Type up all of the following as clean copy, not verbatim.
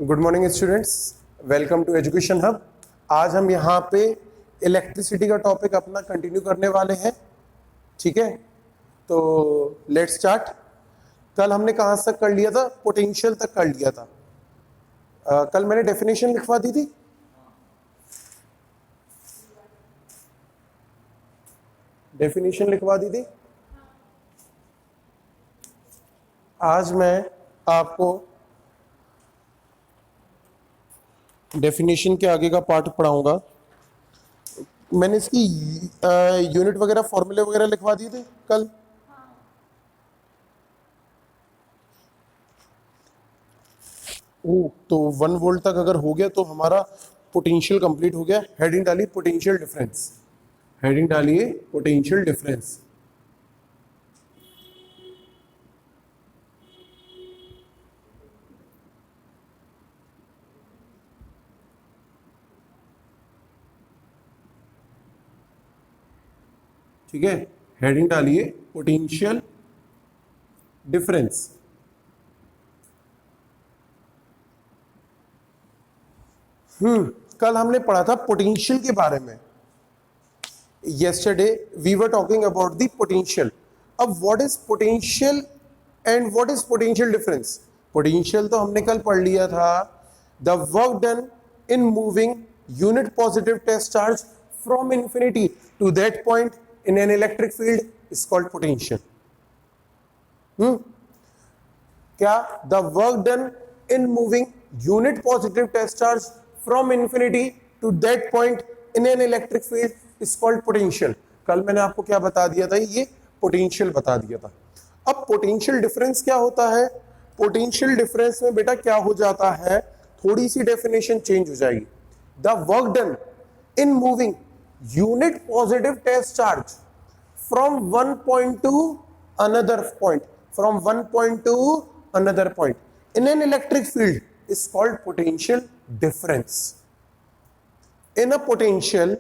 Good morning students, welcome to education hub. आज हम यहाँ पे इलेक्ट्रिसिटी का टॉपिक अपना कंटिन्यू करने वाले हैं। ठीक है, तो लेट्स स्टार्ट। कल हमने कहाँ तक कर लिया था? पोटेंशियल तक कर लिया था। कल मैंने डेफिनेशन लिखवा दी थी। डेफिनेशन लिखवा दी थी। आज मैं आपको डेफिनेशन के आगे का पार्ट पढ़ाऊंगा। मैंने इसकी यूनिट वगैरह फॉर्मूले वगैरह लिखवा दिए थे कल। तो 1 वोल्ट तक अगर हो गया तो हमारा पोटेंशियल कंप्लीट हो गया। हेडिंग डालिए पोटेंशियल डिफरेंस। हेडिंग डालिए पोटेंशियल डिफरेंस। ठीक है, हेडिंग डालिए पोटेंशियल डिफरेंस। कल हमने पढ़ा था पोटेंशियल के बारे में। yesterday we were talking about the potential. अब what is potential and what is potential difference? potential तो हमने कल पढ़ लिया था, the work done in moving unit positive test charge from infinity to that point in an electric field is called potential. क्या? the work done in moving unit positive test charge from infinity to that point in an electric field is called potential. कल मैंने आपको क्या बता दिया था? ये potential बता दिया था। अब पोटेंशियल डिफरेंस क्या होता है? पोटेंशियल डिफरेंस में बेटा क्या हो जाता है, थोड़ी सी डेफिनेशन चेंज हो जाएगी। The work done in moving unit positive test charge from one point to another point, from one point to another point in an electric field is called potential difference. In a potential,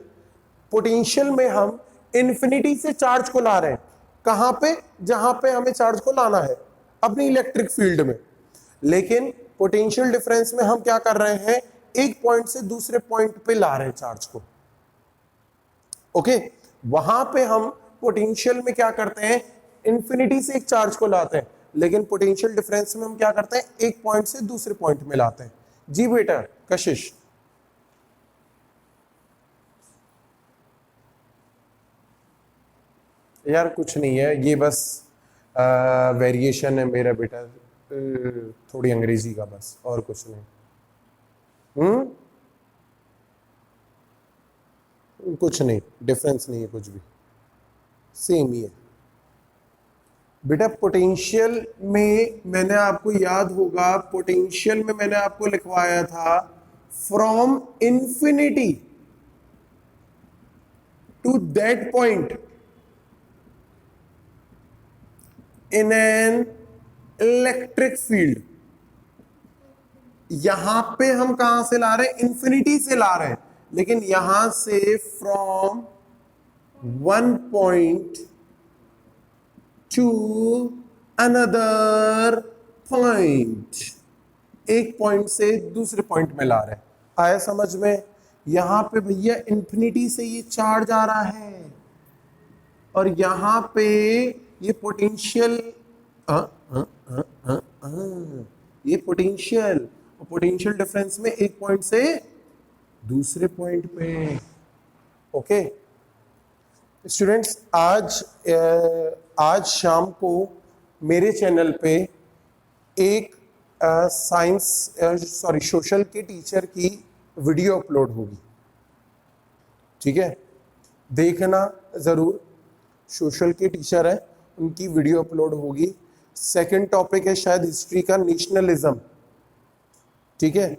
potential में हम infinity से charge को ला रहे हैं। कहां पे? जहां पे हमें चार्ज को लाना है, अपनी इलेक्ट्रिक फील्ड में। लेकिन पोटेंशियल डिफरेंस में हम क्या कर रहे हैं? एक पॉइंट से दूसरे पॉइंट पे ला रहे हैं चार्ज को। ओके, वहां पे हम पोटेंशियल में क्या करते हैं? इंफिनिटी से एक चार्ज को लाते हैं। लेकिन पोटेंशियल डिफरेंस में हम क्या करते हैं? एक पॉइंट से दूसरे पॉइंट में लाते हैं। जी बेटा कशिश, यार कुछ नहीं है, ये बस वेरिएशन है मेरा बेटा, थोड़ी अंग्रेजी का, बस और कुछ नहीं। कुछ नहीं, डिफरेंस नहीं है कुछ भी, सेम ही है बेटा। पोटेंशियल में मैंने आपको याद होगा, पोटेंशियल में मैंने आपको लिखवाया था from infinity to that point in an electric field. यहां पे हम कहां से ला रहे हैं? इंफिनिटी से ला रहे हैं। लेकिन यहां से from one point to another point, एक पॉइंट से दूसरे पॉइंट में ला रहे हैं। आया समझ में? यहां पे भैया इंफिनिटी से ये चार्ज आ रहा है और यहां पे ये पोटेंशियल, ये पोटेंशियल, और पोटेंशियल डिफरेंस में एक पॉइंट से दूसरे पॉइंट पे। ओके स्टूडेंट्स, आज शाम को मेरे चैनल पे एक सोशल के टीचर की वीडियो अपलोड होगी। ठीक है, देखना जरूर। सोशल के टीचर है, उनकी वीडियो अपलोड होगी। सेकंड टॉपिक है शायद हिस्ट्री का, नेशनलिज्म। ठीक है,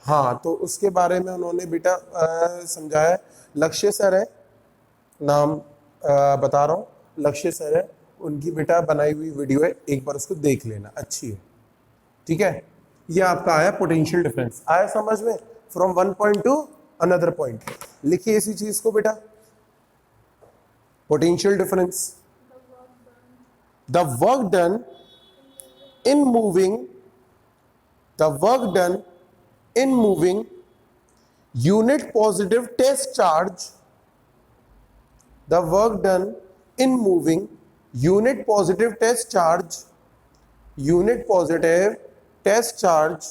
हाँ तो उसके बारे में उन्होंने बेटा समझाया। लक्ष्य सर है, नाम बता रहा हूँ, लक्ष्य सर है, उनकी बेटा बनाई हुई वीडियो है, एक बार उसको देख लेना, अच्छी है। ठीक है, ये आपका आया पोटेंशियल डिफरेंस। आया समझ में? From one point to another point. लिखिए इसी चीज को बेटा, potential difference. The work done in moving the work done in moving unit positive test charge, the work done in moving unit positive test charge, unit positive test charge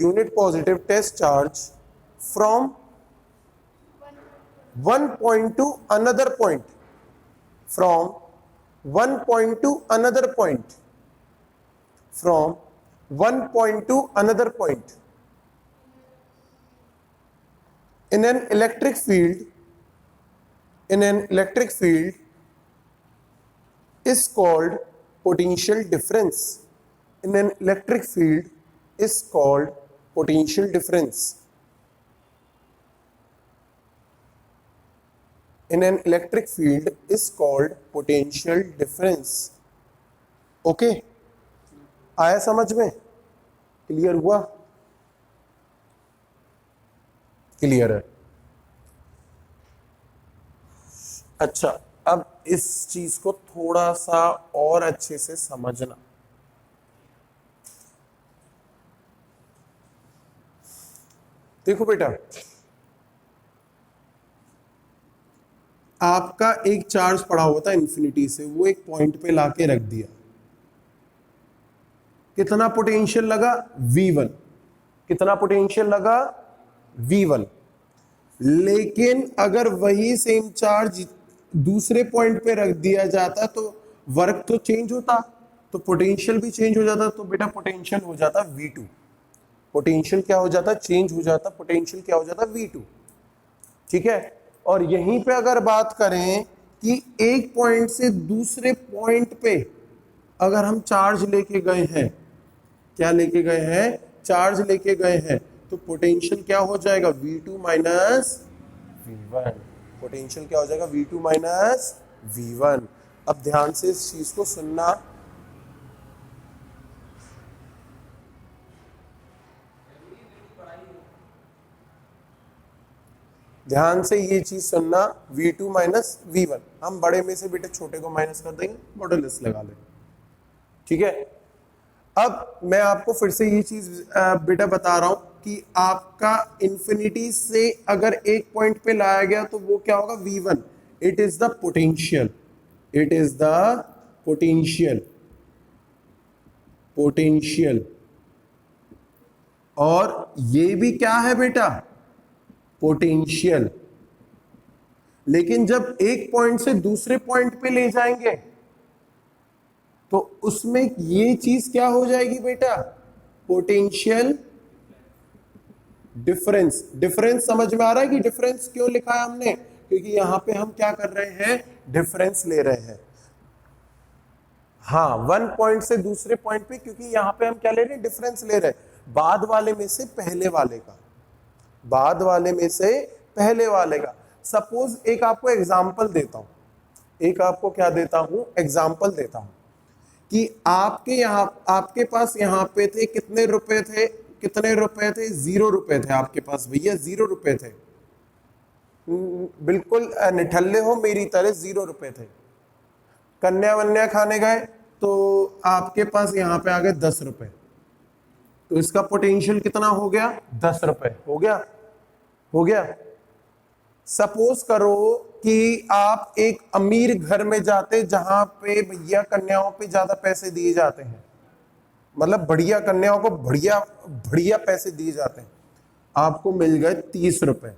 unit positive test charge from one point to another point, from one point to another point, from one point to another point in an electric field, in an electric field is called potential difference. In an electric field is called potential difference. In an electric field is called potential difference. Okay, आया समझ में? Clear हुआ? Clear है? अच्छा, अब इस चीज को थोड़ा सा और अच्छे से समझना। देखो बेटा, आपका एक चार्ज पड़ा हुआ था इन्फिनिटी से, वो एक पॉइंट पे लाके रख दिया, कितना पोटेंशियल लगा? V1। कितना पोटेंशियल लगा? V1। लेकिन अगर वही सेम चार्ज दूसरे पॉइंट पे रख दिया जाता तो वर्क तो चेंज होता, तो पोटेंशियल भी चेंज हो जाता, तो बेटा पोटेंशियल हो जाता V2। पोटेंशियल क्या हो जाता? चेंज हो जाता। पोटेंशियल क्या हो जाता? V2। ठीक है। और यहीं पे अगर बात करें कि एक पॉइंट से दूसरे पॉइंट पे अगर हम चार्ज लेके गए हैं, क्या लेके गए हैं? चार्ज लेके गए हैं, तो पोटेंशियल क्या हो जाएगा? V2 minus V1। पोटेंशियल क्या हो जाएगा? V2 minus V1। अब ध्यान से इस चीज को सुनना, ध्यान से ये चीज सुनना, V2 माइनस V1। हम बड़े में से बेटे छोटे को माइनस कर देंगे, मॉडुलस लगा लेंगे। ठीक है। अब मैं आपको फिर से ये चीज बेटा बता रहा हूं कि आपका इंफिनिटी से अगर एक पॉइंट पे लाया गया तो वो क्या होगा? V1। It is the potential, it is the potential, potential. और ये भी क्या है बेटा? पोटेंशियल। लेकिन जब एक पॉइंट से दूसरे पॉइंट पे ले जाएंगे तो उसमें ये चीज क्या हो जाएगी बेटा? Potential difference. डिफरेंस समझ में आ रहा है कि डिफरेंस क्यों लिखा है हमने? क्योंकि यहां पे हम क्या कर रहे हैं? डिफरेंस ले रहे हैं। हाँ, वन पॉइंट से दूसरे पॉइंट पे, क्योंकि यहां पे हम क्या ले रहे हैं? डिफरेंस ले रहे हैं, बाद वाले में से पहले वाले का, बाद वाले में से पहले वाले का। सपोज एक आपको एग्जाम्पल देता हूं, एक आपको क्या देता हूं? एग्जाम्पल देता हूं कि आपके यहां, आपके पास यहां पे थे कितने रुपए थे? कितने रुपए थे? 0 रुपए थे आपके पास भैया, 0 रुपए थे। बिल्कुल निठल्ले हो मेरी तरह, 0 रुपए थे। कन्या वन्या खाने गए तो आपके पास यहां पे आ गए 10 रुपए, तो इसका पोटेंशियल कितना हो गया? 10 रुपए हो गया, हो गया। सपोज करो कि आप एक अमीर घर में जाते जहां पे भैया कन्याओं पे ज्यादा पैसे दिए जाते हैं, मतलब बढ़िया कन्याओं को बढ़िया बढ़िया पैसे दिए जाते हैं, आपको मिल गए 30 रुपए।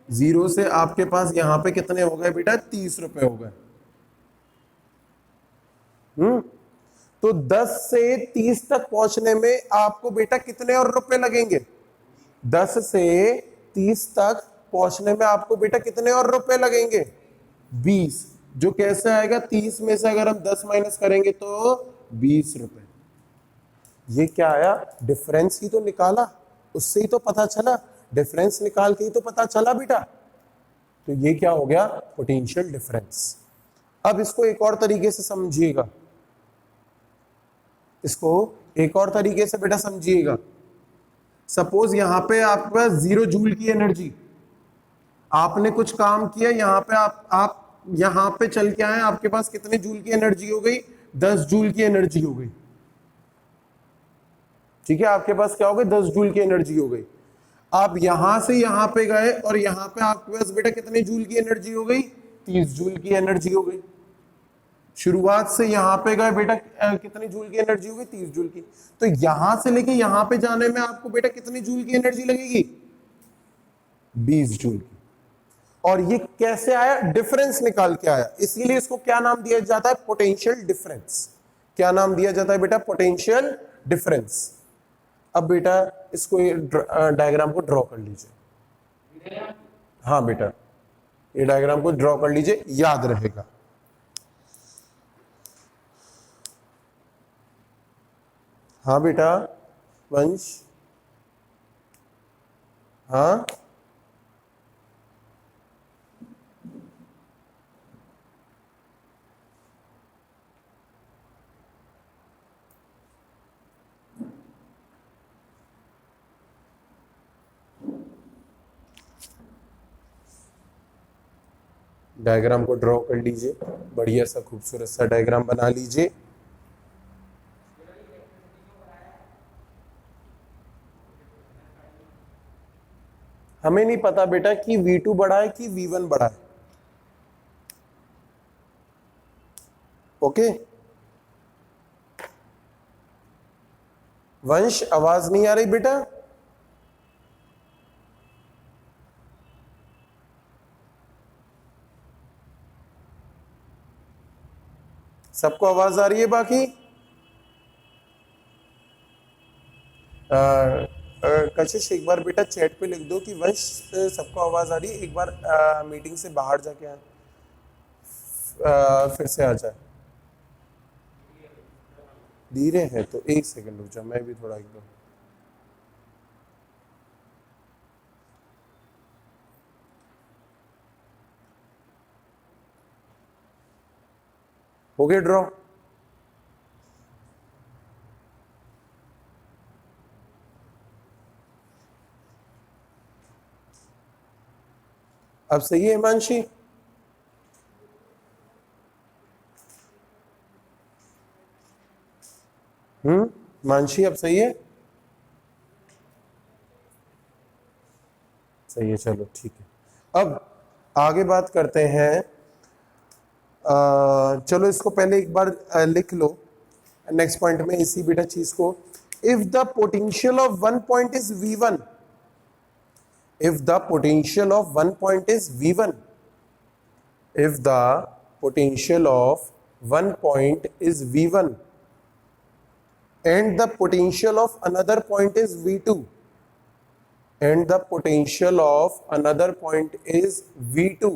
0 से आपके पास यहां पे कितने हो गए बेटा? 30 रुपए हो गए। तो 10 से 30 तक पहुंचने में आपको बेटा कितने और रुपए लगेंगे? 10 से 30 तक पहुंचने में आपको बेटा कितने और रुपए लगेंगे? 20। जो कैसे आएगा? 30 में से अगर हम 10 माइनस करेंगे तो 20 रुपए। ये क्या आया? डिफरेंस ही तो निकाला, उससे ही तो पता चला, डिफरेंस निकाल के ही तो पता चला बेटा। तो ये क्या हो गया? Potential difference. अब इसको एक और तरीके से समझिएगा, इसको एक और तरीके से बेटा समझिएगा। सपोज यहां पे आपका 0 जूल की एनर्जी, आपने कुछ काम किया, यहां पे आप यहां पे चल के आए, आपके पास कितने जूल की एनर्जी हो गई? 10 जूल की एनर्जी हो गई। ठीक है, आपके पास क्या हो गई? 10 जूल की एनर्जी हो गई। आप यहां से यहां पे गए और यहां पे आपके पास बेटा कितने जूल की एनर्जी हो गई? 30 जूल की एनर्जी हो गई। शुरुआत से यहां पे गए बेटा, कितनी जूल की एनर्जी होगी? 30 जूल की। तो यहां से लेके यहां पे जाने में आपको बेटा कितनी जूल की एनर्जी लगेगी? 20 जूल की। और ये कैसे आया? डिफरेंस निकाल के आया, इसीलिए इसको क्या नाम दिया जाता है? Potential difference. क्या नाम दिया जाता है बेटा? Potential difference. अब बेटा इसको डायग्राम को ड्रॉ कर लीजिए। हाँ बेटा, ये डायग्राम को ड्रॉ कर लीजिए, याद रहेगा। हाँ बेटा वंश, हाँ डायग्राम को ड्रॉ कर लीजिए, बढ़िया सा खूबसूरत सा डायग्राम बना लीजिए। हमें नहीं पता बेटा कि V2 बड़ा है कि V1 बड़ा है। ओके वंश, आवाज नहीं आ रही बेटा? सबको आवाज आ रही है? बाकी कशिश एक बार बेटा चैट पे लिख दो कि वंश सबको आवाज आ रही है। एक बार मीटिंग से बाहर जाके फिर से आ जाए। धीरे है तो एक सेकंड रुक जाओ, मैं भी थोड़ा एकदम हो गया ड्रॉ। अब सही है हिमांशी? मानशी अब सही है? सही है, चलो ठीक है। अब आगे बात करते हैं। चलो इसको पहले एक बार लिख लो नेक्स्ट पॉइंट में इसी बेटा चीज को। If the potential of one point is V1, if the potential of one point is V1, if the potential of one point is V1 and the potential of another point is V2 and the potential of another point is V2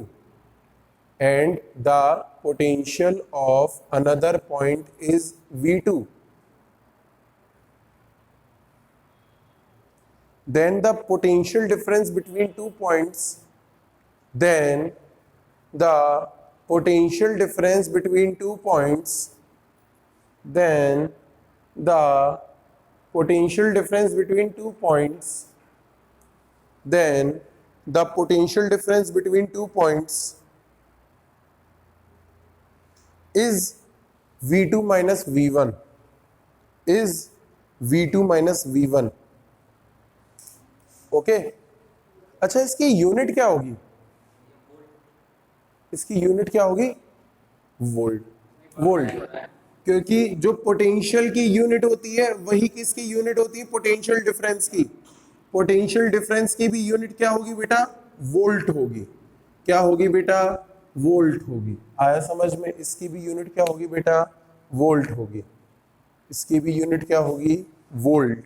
and the potential of another point is V2, then the potential difference between 2 points, then the potential difference between 2 points, then the potential difference between 2 points, then the potential difference between 2 points is V2 minus V1, is V2 minus V1। Okay अच्छा, इसकी unit क्या होगी? इसकी unit क्या होगी? Volt. Volt, क्योंकि जो potential की यूनिट होती है वही किसकी यूनिट होती है? पोटेंशियल डिफरेंस की। पोटेंशियल डिफरेंस की भी यूनिट क्या होगी बेटा? वोल्ट होगी। क्या होगी बेटा? वोल्ट होगी। आया समझ में? इसकी भी यूनिट क्या होगी बेटा? वोल्ट होगी। इसकी भी यूनिट क्या होगी? वोल्ट।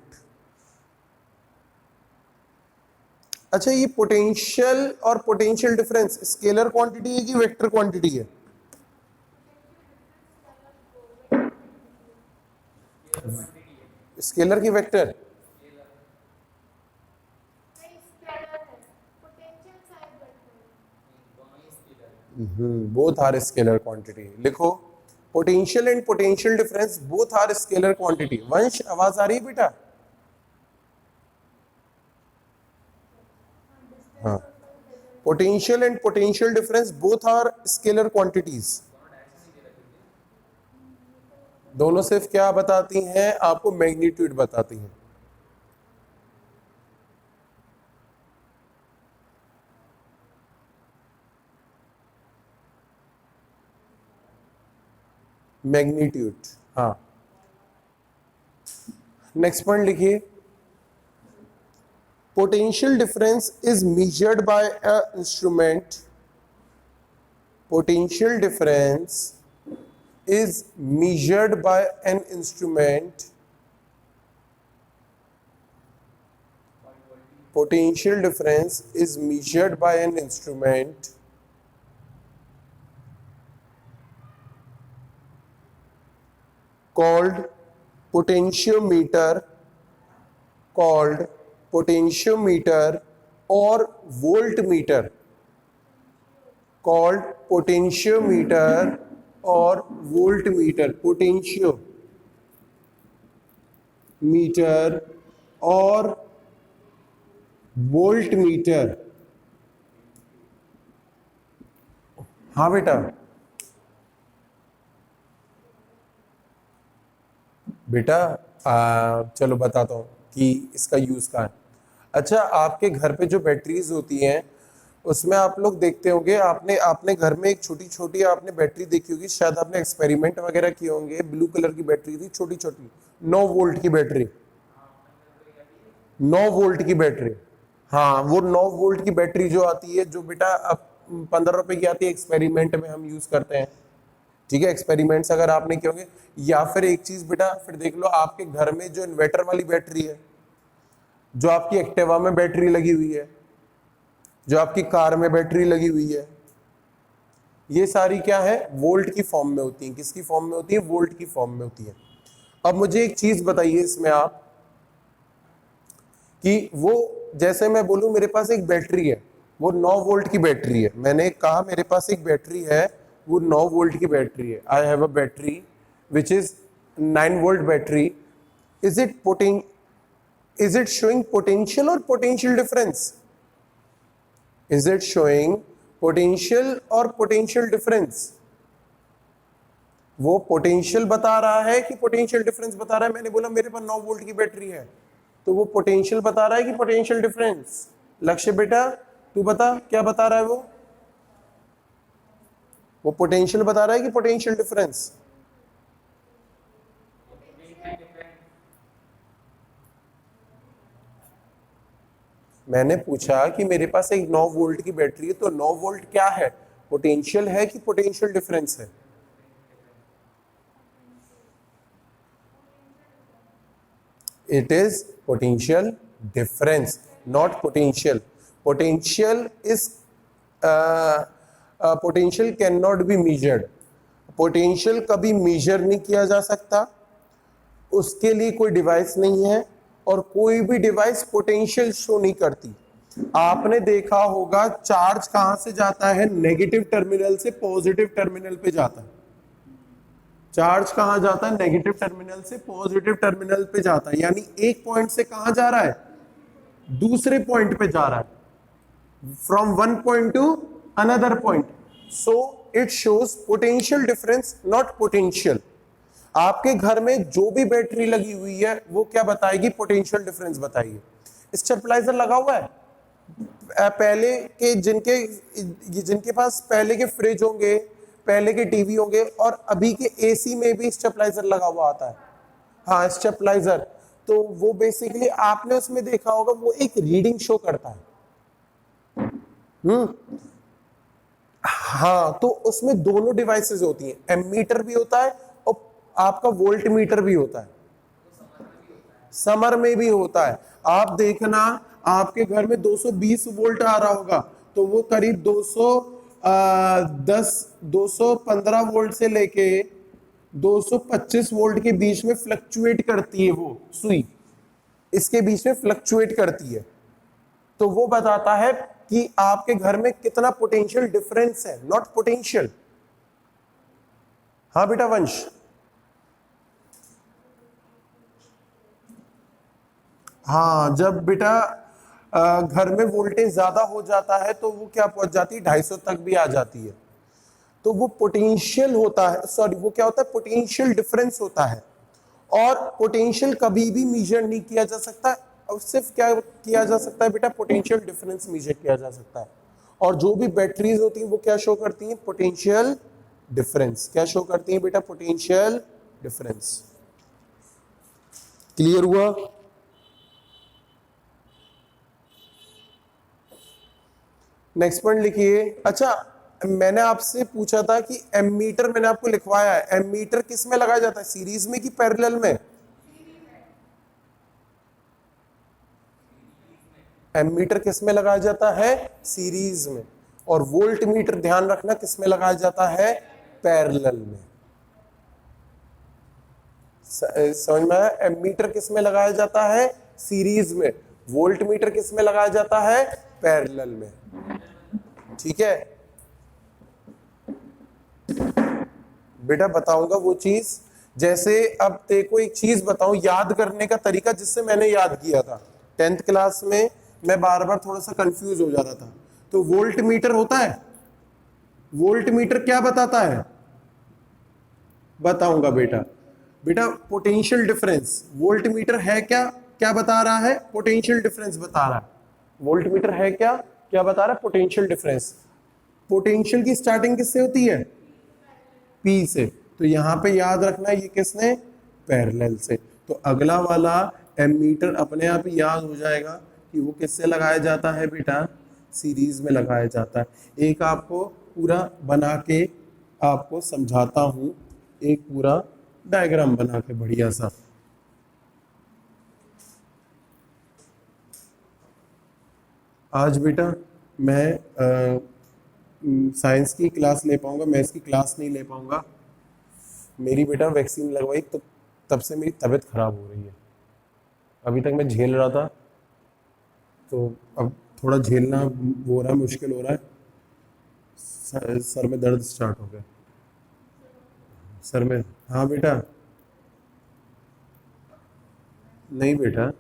अच्छा, ये पोटेंशियल और पोटेंशियल डिफरेंस स्केलर क्वांटिटी है कि वेक्टर क्वांटिटी है? स्केलर की vector? Both are scalar quantity. लिखो, potential and potential difference both are scalar quantity. Vansh, आवाज आ रही है बेटा? हाँ potential and potential difference both are scalar quantities. दोनों सिर्फ क्या बताती हैं, आपको मैग्नीट्यूड बताती हैं। मैग्नीट्यूड, हाँ। नेक्स्ट पॉइंट लिखिए, potential difference is measured by a instrument. Potential difference is measured by an instrument. Potential difference is measured by an instrument called potentiometer, or voltmeter, called potentiometer और voltmeter. Potentiometer और voltmeter. हाँ बेटा, चलो बताता हूँ कि इसका यूज कहाँ है। अच्छा, आपके घर पे जो बैटरीज होती हैं उसमें आप लोग देखते होंगे, आपने घर में एक छोटी छोटी आपने बैटरी देखी होगी, शायद आपने एक्सपेरिमेंट वगैरह किए होंगे। ब्लू कलर की बैटरी थी, छोटी छोटी 9 वोल्ट की बैटरी, 9 वोल्ट की बैटरी। हाँ, वो 9 वोल्ट की बैटरी जो आती है, जो बेटा अब 15 रुपए की आती है, एक्सपेरिमेंट में हम यूज करते हैं। ठीक है, एक्सपेरिमेंट्स अगर आपने किए होंगे। या फिर एक चीज बेटा, फिर देख लो आपके घर में जो इन्वर्टर वाली बैटरी है, जो आपकी एक्टिवा में बैटरी लगी हुई है, जो आपकी कार में बैटरी लगी हुई है, ये सारी क्या है, वोल्ट की फॉर्म में होती है। किसकी फॉर्म में होती है? वोल्ट की फॉर्म में होती है। अब मुझे एक चीज बताइए इसमें आप, कि वो जैसे मैं बोलूं मेरे पास एक बैटरी है, वो 9 वोल्ट की बैटरी है। मैंने कहा मेरे पास एक बैटरी है, वो 9 वोल्ट की बैटरी है। I have a battery which is 9 volt battery. Is it showing potential और potential difference? Is it showing potential और potential difference? वो पोटेंशियल बता रहा है कि पोटेंशियल डिफरेंस बता रहा है? मैंने बोला मेरे पास 9 वोल्ट की बैटरी है, तो वो पोटेंशियल बता रहा है कि पोटेंशियल डिफरेंस? लक्ष्य बेटा तू बता, क्या बता रहा है वो पोटेंशियल बता रहा है कि पोटेंशियल डिफरेंस? मैंने पूछा कि मेरे पास एक 9 वोल्ट की बैटरी है, तो 9 वोल्ट क्या है, पोटेंशियल है कि पोटेंशियल डिफरेंस है? It is potential difference, not potential. Potential is potential can not be measured. Potential कभी मेजर नहीं किया जा सकता, उसके लिए कोई डिवाइस नहीं है, और कोई भी डिवाइस पोटेंशियल शो नहीं करती। आपने देखा होगा चार्ज कहां से जाता है? नेगेटिव टर्मिनल से पॉजिटिव टर्मिनल पे जाता है। चार्ज कहां जाता है? नेगेटिव टर्मिनल से पॉजिटिव टर्मिनल पे जाता है। यानी एक पॉइंट से कहां जा रहा है? दूसरे पॉइंट पे जा रहा है, from one point to another point. So it shows potential difference, not potential. आपके घर में जो भी बैटरी लगी हुई है वो क्या बताएगी? पोटेंशियल डिफरेंस बताएगी। स्टेबलाइजर लगा हुआ है, पहले के जिनके पास पहले के फ्रिज होंगे, पहले के टीवी होंगे, और अभी के एसी में भी स्टेबलाइजर लगा हुआ आता है। हाँ, स्टेबलाइजर, तो वो बेसिकली आपने उसमें देखा होगा, वो एक रीडिंग शो करता है। हाँ, तो उसमें दोनों डिवाइसेस होती हैं, एमीटर भी होता है और आपका वोल्ट मीटर भी होता है। समर में भी होता है। आप देखना आपके घर में 220 वोल्ट आ रहा होगा, तो वो करीब 215 वोल्ट से लेके 225 वोल्ट के बीच में फ्लक्चुएट करती है। वो सुई इसके बीच में फ्लक्चुएट करती है, तो वो बताता है कि आपके घर में कितना पोटेंशियल डिफरेंस है, नॉट पोटेंशियल। हाँ बेटा वंश, हाँ, जब बेटा घर में वोल्टेज ज्यादा हो जाता है तो वो क्या पहुंच जाती है, 250 तक भी आ जाती है। तो वो पोटेंशियल होता है, सॉरी वो क्या होता है, पोटेंशियल डिफरेंस होता है। और पोटेंशियल कभी भी मेजर नहीं किया जा सकता, और सिर्फ क्या किया जा सकता है बेटा, पोटेंशियल डिफरेंस मेजर किया जा सकता है। और जो भी बैटरीज होती हैं वो क्या शो करती हैं, पोटेंशियल डिफरेंस। क्या शो करती हैं बेटा, पोटेंशियल डिफरेंस। क्लियर हुआ? नेक्स्ट पॉइंट लिखिए। अच्छा, मैंने आपसे पूछा था कि एमीटर, मैंने आपको लिखवाया है, एमीटर किस में लगाया जाता है, सीरीज में कि पैरेलल में? एमीटर किस में लगाया जाता है, सीरीज में। और वोल्ट मीटर ध्यान रखना किस में लगाया जाता है, पैरेलल में। समझ में आया? एमीटर किस में लगाया जाता है, सीरीज में। वोल्ट मीटर किस में लगाया जाता है, पैरेलल में। ठीक है बेटा, बताऊंगा वो चीज। जैसे अब देखो एक चीज बताऊं, याद करने का तरीका जिससे मैंने याद किया था 10th क्लास में, मैं बार बार थोड़ा सा कंफ्यूज हो जा रहा था। तो वोल्ट मीटर होता है, वोल्ट मीटर क्या बताता है, बताऊंगा बेटा। बेटा पोटेंशियल डिफरेंस, वोल्ट मीटर है क्या, क्या बता रहा है, पोटेंशियल डिफरेंस बता रहा है। वोल्ट मीटर है क्या, क्या बता रहा है, पोटेंशियल डिफरेंस। पोटेंशियल की स्टार्टिंग किससे होती है, पी से। तो यहां पे याद रखना ये किसने, पैरेलल से। तो अगला वाला एमीटर अपने आप ही याद हो जाएगा कि वो किससे लगाया जाता है बेटा, सीरीज में लगाया जाता है। एक आपको पूरा बना के आपको समझाता हूं, एक पूरा डायग्राम बना के बढ़िया सा। आज बेटा मैं साइंस की क्लास ले पाऊंगा, मैथ्स की क्लास नहीं ले पाऊंगा। मेरी बेटा वैक्सीन लगवाई तो तब से मेरी तबीयत खराब हो रही है। अभी तक मैं झेल रहा था, तो अब थोड़ा झेलना हो रहा है, मुश्किल हो रहा है। सर में दर्द स्टार्ट हो गया, सर में। हाँ बेटा, नहीं बेटा,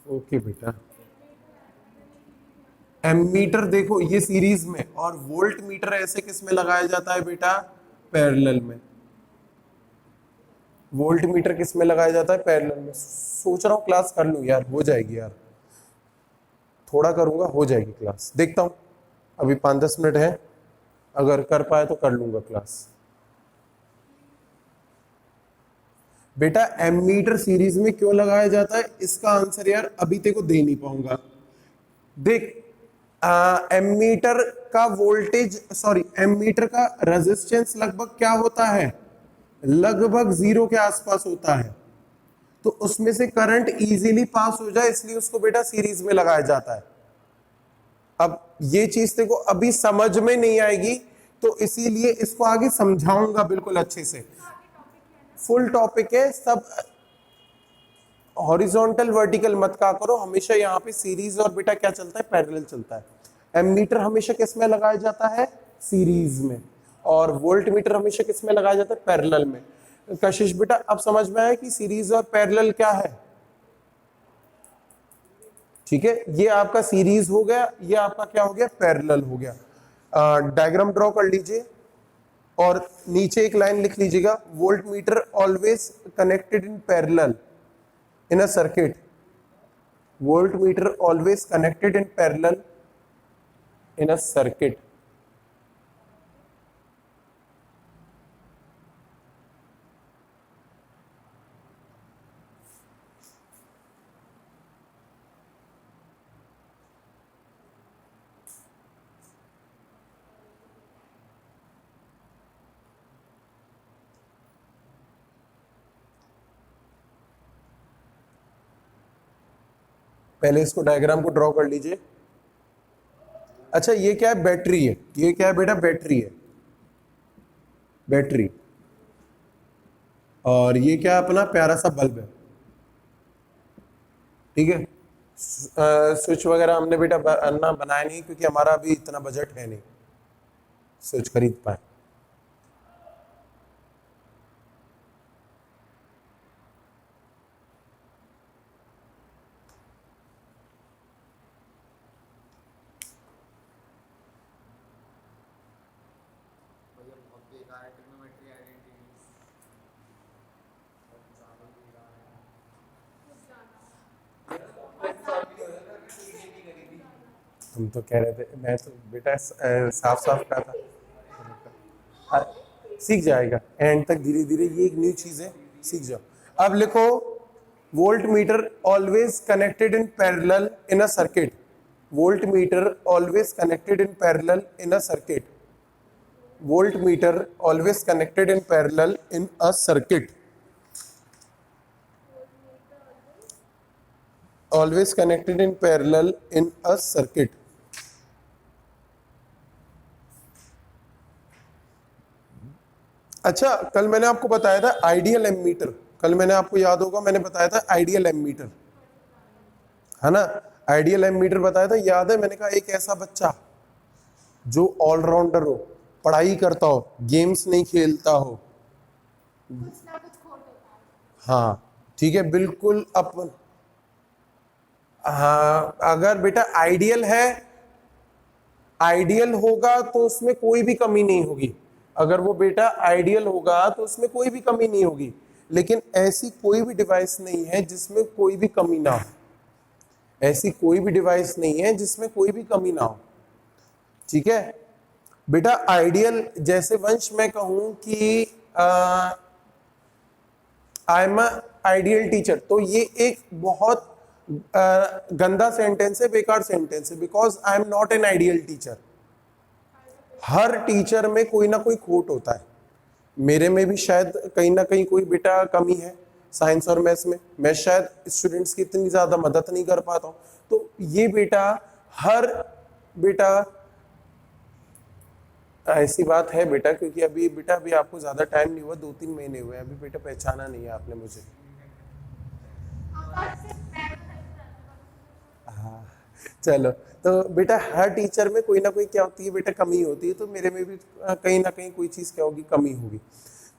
ओके बेटा। एमीटर देखो ये सीरीज में, और वोल्ट मीटर ऐसे किस में लगाया जाता है बेटा, पैरेलल में। वोल्ट मीटर किस में लगाया जाता है, पैरेलल में। सोच रहा हूँ क्लास कर लूँ यार, हो जाएगी यार, थोड़ा करूंगा हो जाएगी क्लास, देखता हूँ। अभी 5-10 मिनट है, अगर कर पाए तो कर लूंगा क्लास। बेटा एमीटर सीरीज में क्यों लगाया जाता है, इसका आंसर यार अभी तेको दे नहीं पाऊंगा। देख, एमीटर का वोल्टेज, सॉरी एमीटर का रेजिस्टेंस लगभग क्या होता है, लगभग 0 के आसपास होता है। तो उसमें से करंट इजीली पास हो जाए, इसलिए उसको बेटा सीरीज में लगाया जाता है। अब ये चीज देखो अभी समझ में नहीं आएगी, तो इसीलिए इसको आगे समझाऊंगा बिल्कुल अच्छे से। फुल टॉपिक है सब, हॉरिजॉन्टल वर्टिकल मत का करो, हमेशा यहाँ पे सीरीज और बेटा क्या चलता है, पैरेलल चलता है। एमीटर हमेशा किस में लगाया जाता है, सीरीज में। और वोल्ट मीटर हमेशा किस में लगाया जाता है, पैरेलल में। कशिश बेटा अब समझ में आया कि सीरीज और पैरेलल क्या है? ठीक है, ये आपका सीरीज हो गया, ये आपका क्या हो गया, पैरेलल हो गया। डायग्राम ड्रॉ कर लीजिए और नीचे एक लाइन लिख लीजिएगा, volt meter always connected in parallel in a circuit, voltmeter always connected in parallel in a circuit। पहले इसको डायग्राम को ड्रॉ कर लीजिए। अच्छा ये क्या है, बैटरी है, ये क्या है बेटा, बैटरी है, बैटरी। और ये क्या है, अपना प्यारा सा बल्ब है। ठीक है, स्विच वगैरह हमने बेटा अन्ना बनाया नहीं, क्योंकि हमारा अभी इतना बजट है नहीं स्विच खरीद पाए। हम तो कह रहे थे, मैं तो बेटा साफ साफ कहा था। हाँ, सीख जाएगा एंड तक, धीरे धीरे ये एक न्यू चीज है, सीख जाओ। अब लिखो, volt meter always connected in parallel in a circuit. Volt meter always connected in parallel in a circuit. Volt meter always connected in parallel in a circuit. Always connected in parallel in a circuit. अच्छा, कल मैंने आपको बताया था ideal ammeter. कल मैंने आपको याद होगा, मैंने बताया था आइडियल एमीटर, है ना। आइडियल एमीटर बताया था, याद है। मैंने कहा एक ऐसा बच्चा जो ऑलराउंडर हो, पढ़ाई करता हो, गेम्स नहीं खेलता हो, हाँ ठीक है, बिल्कुल अपन, हाँ अगर बेटा आइडियल है, आइडियल होगा तो उसमें कोई भी कमी नहीं होगी। अगर वो बेटा आइडियल होगा तो उसमें कोई भी कमी नहीं होगी। लेकिन ऐसी कोई भी डिवाइस नहीं है जिसमें कोई भी कमी ना हो। ऐसी कोई भी डिवाइस नहीं है जिसमें कोई भी कमी ना हो, ठीक है बेटा। आइडियल, जैसे वंश मैं कहूं कि आई एम आइडियल टीचर, तो ये एक बहुत गंदा सेंटेंस है, बेकार सेंटेंस है, because I am not an ideal teacher. Her teacher में कोई ना कोई खोट होता है। मेरे में भी शायद कहीं ना कहीं कोई बेटा कमी है, साइंस और मैथ्स में मैं शायद स्टूडेंट्स की इतनी ज्यादा मदद नहीं कर पाता हूं। तो ये बेटा, हर बेटा ऐसी बात है बेटा, क्योंकि अभी बेटा अभी आपको ज्यादा टाइम नहीं हुआ, 2-3 महीने हुए अभी बेटा, पहचाना नहीं है आपने मुझे। हाँ चलो, तो बेटा हर टीचर में कोई ना कोई क्या होती है बेटा, कमी होती है। तो मेरे में भी कहीं ना कहीं कोई चीज क्या होगी, कमी होगी।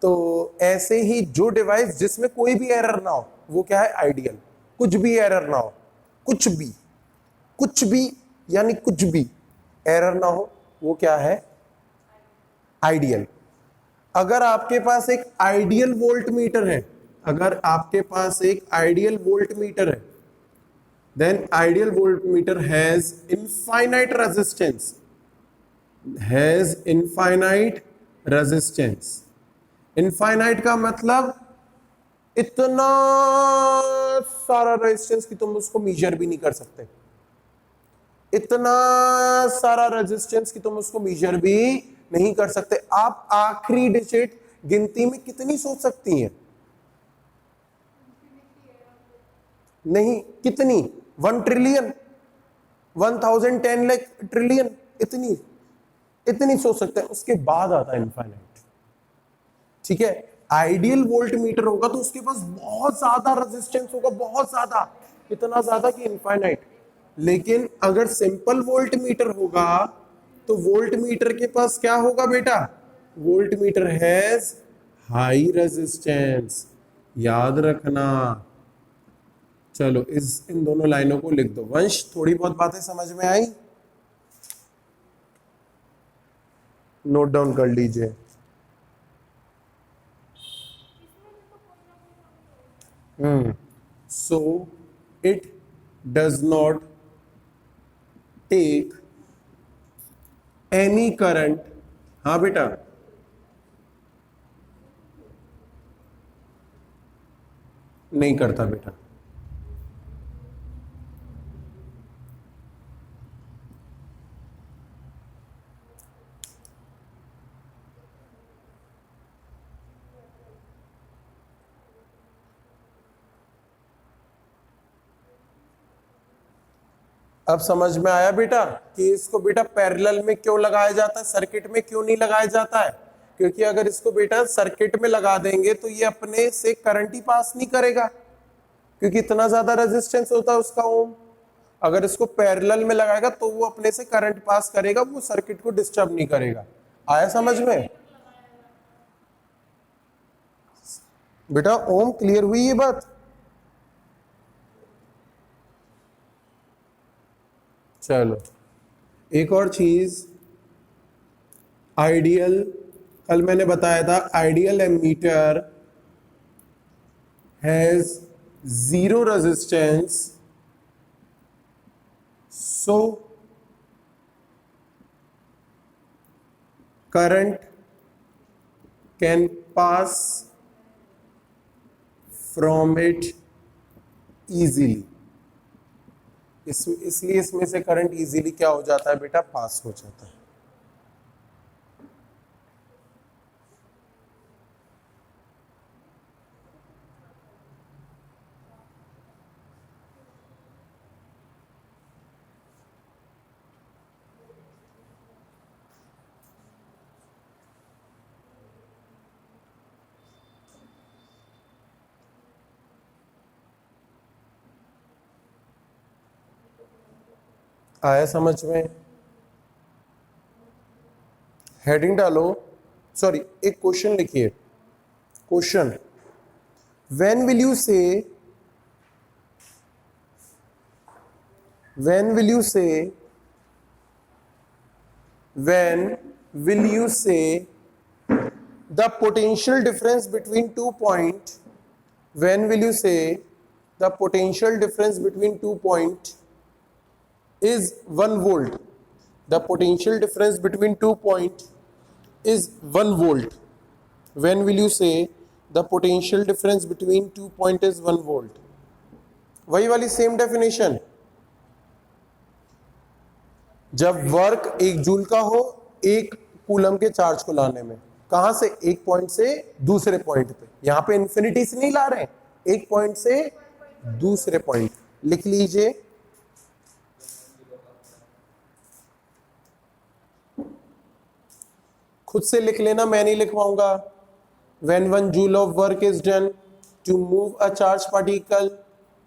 तो ऐसे ही जो डिवाइस जिसमें कोई भी एरर ना हो वो क्या है, आइडियल। कुछ भी एरर ना हो, कुछ भी, कुछ भी यानी कुछ भी एरर ना हो, वो क्या है, आइडियल। अगर आपके पास एक आइडियल वोल्ट मीटर है, अगर आपके पास एक आइडियल वोल्ट मीटर है, then ideal voltmeter has infinite resistance, has infinite resistance। infinite का मतलब इतना सारा रेजिस्टेंस कि तुम उसको मेजर भी नहीं कर सकते, इतना सारा रेजिस्टेंस कि तुम उसको मेजर भी नहीं कर सकते। आप आखिरी डिजिट गिनती में कितनी सोच सकती हैं, नहीं कितनी, 1 ट्रिलियन, 1000, 10 लाख ट्रिलियन, इतनी इतनी सोच सकते हैं। उसके बाद आता है इनफाइनाइट, ठीक है। आइडियल वोल्ट मीटर होगा तो उसके पास बहुत ज्यादा रेजिस्टेंस होगा, बहुत ज्यादा, इतना ज्यादा कि इनफाइनाइट। लेकिन अगर सिंपल वोल्ट मीटर होगा तो वोल्ट मीटर के पास क्या होगा बेटा, volt meter has high resistance, याद रखना। चलो इन दोनों लाइनों को लिख दो। वंश, थोड़ी बहुत बातें समझ में आई, नोट डाउन कर लीजिए। So it does not take any current, हाँ बेटा, नहीं करता बेटा। अब समझ में आया बेटा कि इसको बेटा पैरेलल में क्यों लगाया जाता है, सर्किट में क्यों नहीं लगाया जाता है? क्योंकि अगर इसको बेटा सर्किट में लगा देंगे तो ये अपने से करंट ही पास नहीं करेगा, क्योंकि इतना ज्यादा रेजिस्टेंस होता है उसका ओम। अगर इसको पैरेलल में लगाएगा तो वो अपने से करंट पास करेगा, वो सर्किट को डिस्टर्ब नहीं करेगा। आया समझ में बेटा? ओम क्लियर हुई ये बात? चलो एक और चीज, आइडियल कल मैंने बताया था ideal ammeter has zero resistance, so current can pass from it easily. इसलिए इसमें से करंट इजीली क्या हो जाता है बेटा, पास हो जाता है। आया समझ में? हेडिंग डालो, सॉरी एक क्वेश्चन लिखिए। क्वेश्चन, व्हेन विल यू से when will you say the potential difference between 2 point, when will you say the potential difference between 2 point is 1 volt? The potential difference between 2 point is 1 volt. When will you say the potential difference between 2 point is 1 volt? वही वाली same definition, जब work 1 joule का हो 1 coulomb के charge को लाने में, कहां से, एक पॉइंट से दूसरे पॉइंट पे। यहां पे इंफिनिटी से नहीं ला रहे, एक पॉइंट से दूसरे पॉइंट। लिख लीजिए, खुद से लिख लेना, मैं नहीं लिखवाऊंगा। When 1 joule of work is done to move a charged particle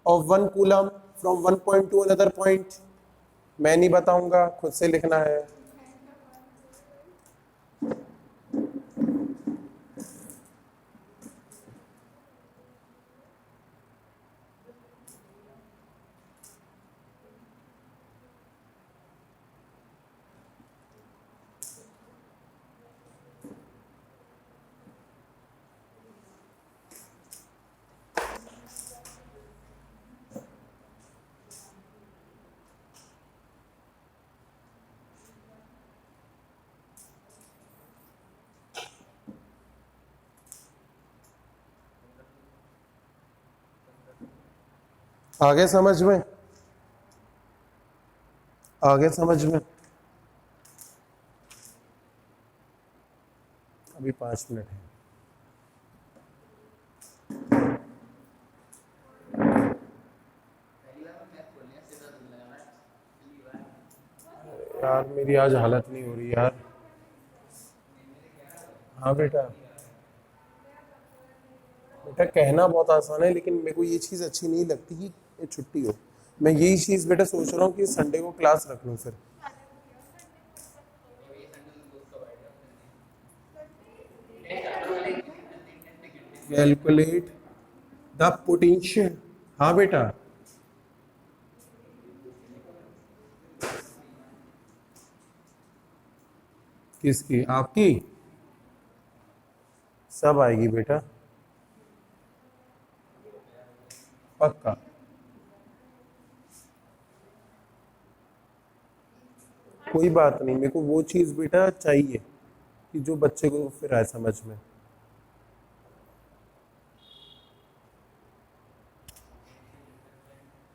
of 1 coulomb from one point to another point, मैं नहीं बताऊंगा, खुद से लिखना है। आगे समझ में, आगे समझ में। अभी 5 मिनट है। यार मेरी आज हालत नहीं हो रही यार। हाँ बेटा, बेटा कहना बहुत आसान है, लेकिन मेरे को ये चीज़ अच्छी नहीं लगती कि ये छुट्टी हो। मैं यही चीज़ बेटा सोच रहा हूँ कि संडे को क्लास रख लूँ फिर। Calculate the potential. हाँ बेटा, किसकी, आपकी? सब आएगी बेटा, पक्का। कोई बात नहीं, मेरे को वो चीज़ बेटा चाहिए कि जो बच्चे को फिर आए समझ में।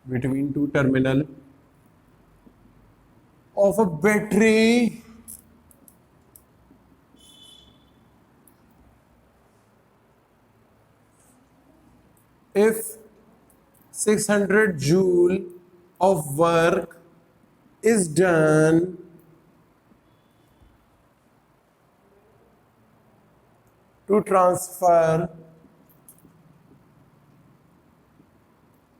Between 2 terminal of a battery if 600 joule of work is done to transfer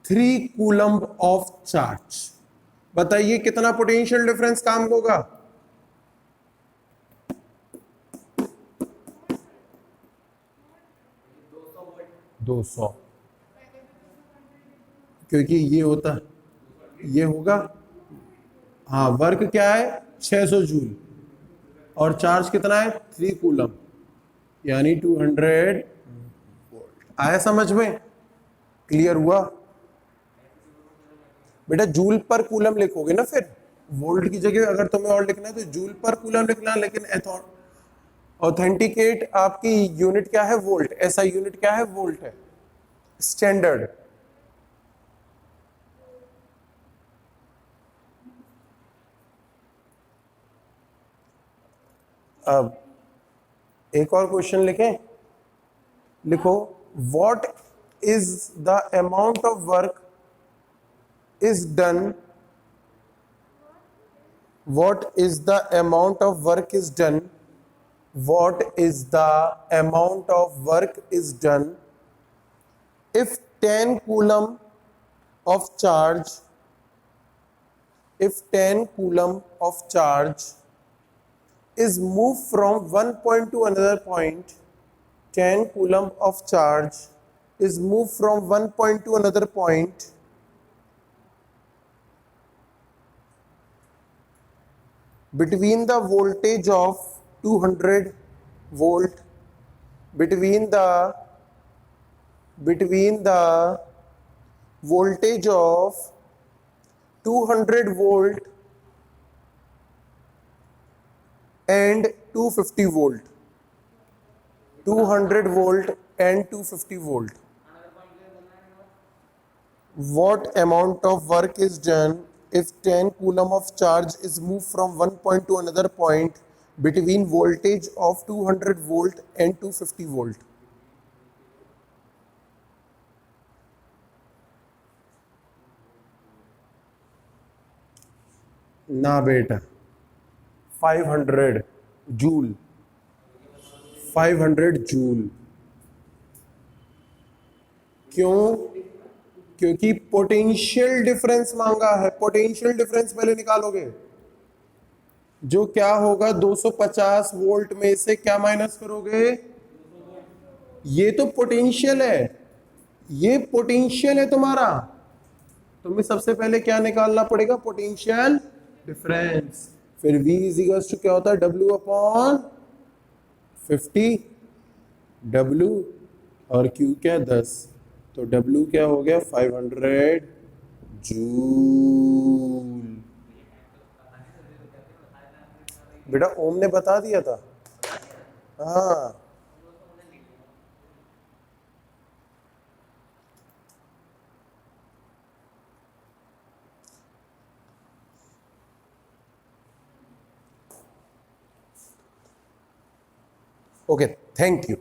3 coulomb of charge, बताइए कितना पोटेंशियल डिफरेंस काम होगा? 200, क्योंकि ये होता, ये होगा, हाँ वर्क क्या है 600 जूल और चार्ज कितना है 3 कूलम। यानी 200 वोल्ट। आया समझ में? क्लियर हुआ बेटा? जूल पर कूलम लिखोगे ना, फिर वोल्ट की जगह अगर तुम्हें और लिखना है तो जूल पर कूलम लिखना, लेकिन ऑथेंटिकेट आपकी यूनिट क्या है? वोल्ट। ऐसा यूनिट क्या है? वोल्ट है स्टैंडर्ड। अब एक और क्वेश्चन लिखें, लिखो what is the amount of work is done, what is the amount of work is done, what is the amount of work is done if 10 coulomb of charge, if 10 coulomb of charge is moved from one point to another point, 10 coulomb of charge is moved from one point to another point, between the voltage of 200 volt, between the voltage of 200 volt and 250 volt, 200 volt and 250 volt. What amount of work is done if 10 coulomb of charge is moved from one point to another point between voltage of 200 volt and 250 volt? ना बेटा, 500 joule, 500 joule. क्यों? क्योंकि potential difference मांगा है। Potential difference पहले निकालोगे, जो क्या होगा 250 वोल्ट में से क्या माइनस करोगे? ये तो पोटेंशियल है, ये पोटेंशियल है तुम्हारा। तुम्हें सबसे पहले क्या निकालना पड़ेगा? Potential difference. फिर V इजिकल्स टू क्या होता है? W अपॉन 50, W और Q क्या? 10। तो W क्या हो गया? 500 जूल। बेटा ओम ने बता दिया था। हाँ, ओके, थैंक यू।